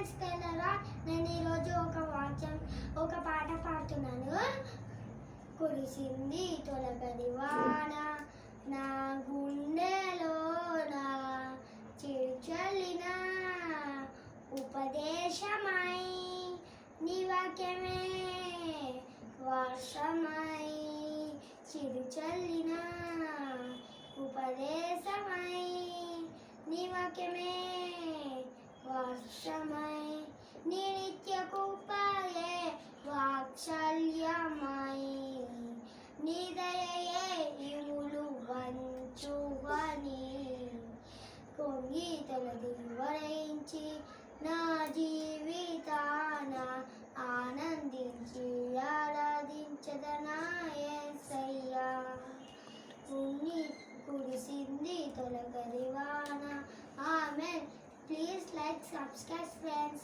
Friends తెల్లరా నేను ఈరోజు ఒక పాట పాడుతున్నాను. కురిసింది తొలగరి వాన నా గుండెలోన చిరుచల్లిన ఉపదేశమై నీ వాక్యమే వర్షమై చిరుచల్లిన ఉపదేశమై నీ వాక్యమే వర్షమై నీ నిత్య కృపయే వాత్సల్యమై నీ దయయే ఇవులు వంచువని కొంగి తొలగి వరించి నా జీవితాన ఆనందించి ఆరాధించదనా యేసయ్యా. కురిసింది తొలగరి వాన. Amen. Please like, subscribe friends.